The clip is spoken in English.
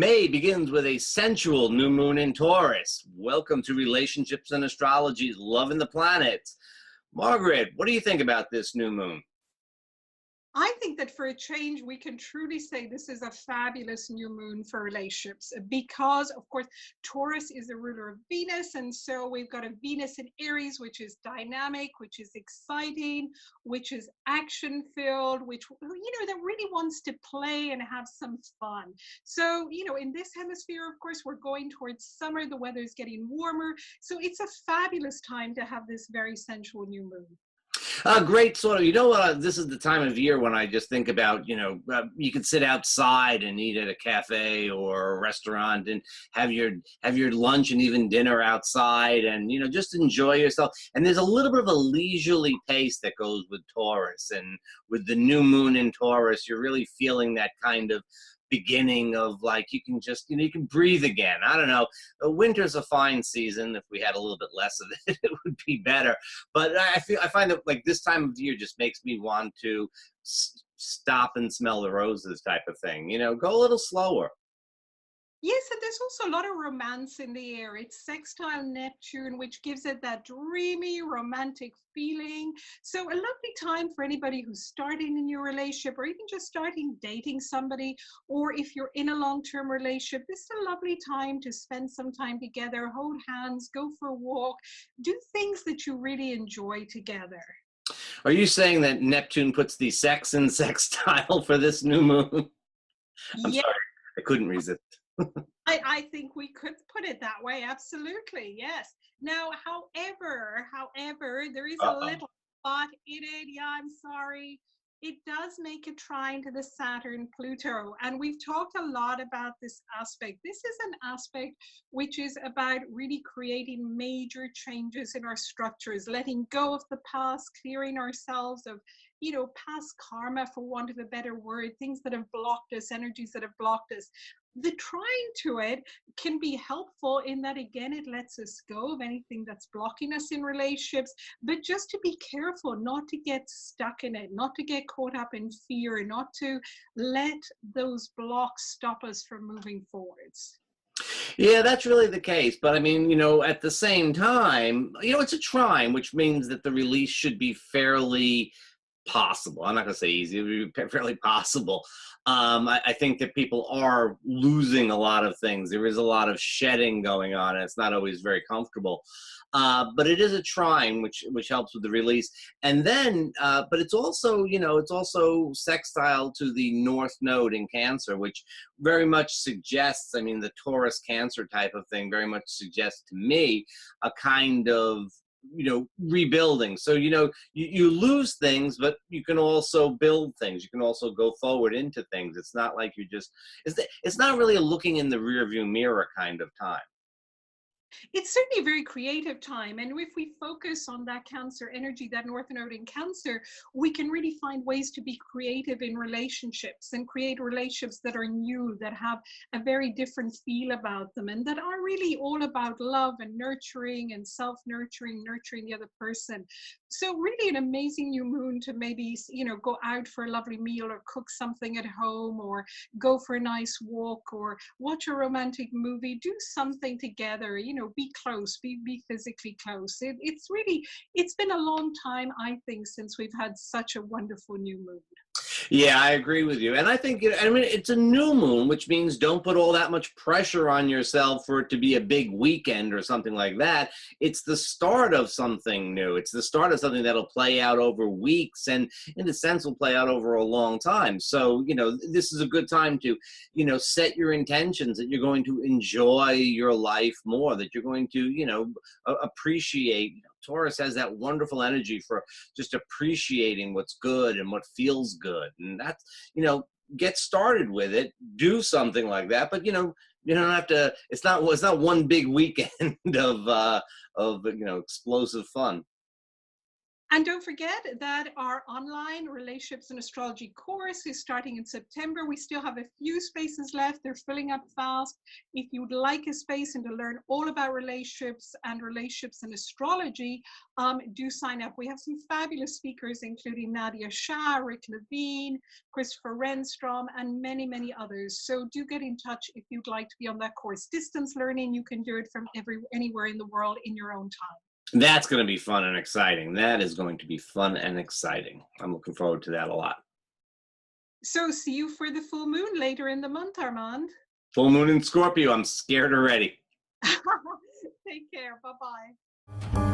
May begins with a sensual new moon in Taurus. Welcome to Relationships and Astrology's Loving the Planets. Margaret, what do you think about this new moon? I think that for a change, we can truly say this is a fabulous new moon for relationships because, of course, Taurus is the ruler of Venus. And so we've got a Venus in Aries, which is dynamic, which is exciting, which is action filled, that really wants to play and have some fun. So, in this hemisphere, of course, we're going towards summer. The weather is getting warmer. So it's a fabulous time to have this very sensual new moon. Great sort of, this is the time of year when I just think about, you can sit outside and eat at a cafe or a restaurant and have your lunch and even dinner outside and, just enjoy yourself. And there's a little bit of a leisurely pace that goes with Taurus. And with the new moon in Taurus, you're really feeling that kind of beginning of like you can just you can breathe again. I don't know, winter's a fine season. If we had a little bit less of it, it would be better, but I find that like this time of year just makes me want to stop and smell the roses type of thing, go a little slower. Yes, and there's also a lot of romance in the air. It's sextile Neptune, which gives it that dreamy, romantic feeling. So a lovely time for anybody who's starting a new relationship or even just starting dating somebody, or if you're in a long-term relationship, this is a lovely time to spend some time together, hold hands, go for a walk, do things that you really enjoy together. Are you saying that Neptune puts the sex in sextile for this new moon? I'm Yeah, sorry, I couldn't resist. I think we could put it that way. Absolutely. Yes. Now, however, there is a Uh-oh. little spot in it. Yeah, I'm sorry. It does make a trine to the Saturn Pluto. And we've talked a lot about this aspect. This is an aspect which is about really creating major changes in our structures, letting go of the past, clearing ourselves of past karma, for want of a better word, things that have blocked us, energies that have blocked us. The trying to it can be helpful in that, again, it lets us go of anything that's blocking us in relationships, but just to be careful not to get stuck in it, not to get caught up in fear, not to let those blocks stop us from moving forwards. Yeah, that's really the case. But I mean, at the same time, it's a trine, which means that the release should be fairly possible. I'm not going to say easy, it would be fairly possible. I think that people are losing a lot of things. There is a lot of shedding going on, and it's not always very comfortable. But it is a trine, which helps with the release. And then, but it's also, it's also sextile to the North Node in Cancer, which very much suggests, I mean, the Taurus Cancer type of thing very much suggests to me a kind of rebuilding. So you lose things, but you can also build things. You can also go forward into things. It's not like it's not really a looking in the rear view mirror kind of time. It's certainly a very creative time. And if we focus on that Cancer energy, that North Node in Cancer, we can really find ways to be creative in relationships and create relationships that are new, that have a very different feel about them, and that are really all about love and nurturing and self-nurturing, nurturing the other person. So really an amazing new moon to maybe, go out for a lovely meal or cook something at home or go for a nice walk or watch a romantic movie, do something together, be close, be physically close. It's been a long time, I think, since we've had such a wonderful new moon. Yeah, I agree with you. And I think, I mean, it's a new moon, which means don't put all that much pressure on yourself for it to be a big weekend or something like that. It's the start of something new. It's the start of something that'll play out over weeks and, in a sense, will play out over a long time. So, this is a good time to, set your intentions that you're going to enjoy your life more, that you're going to, appreciate. Taurus has that wonderful energy for just appreciating what's good and what feels good. And that's, get started with it, do something like that. But, you don't have to, it's not one big weekend of explosive fun. And don't forget that our online relationships and astrology course is starting in September. We still have a few spaces left. They're filling up fast. If you'd like a space and to learn all about relationships and astrology, do sign up. We have some fabulous speakers, including Nadia Shah, Rick Levine, Christopher Renstrom, and many, many others. So do get in touch if you'd like to be on that course. Distance learning, you can do it from anywhere in the world in your own time. That's going to be fun and exciting. That is going to be fun and exciting. I'm looking forward to that a lot. So see you for the full moon later in the month, Armand. Full moon in Scorpio. I'm scared already. Take care. Bye-bye.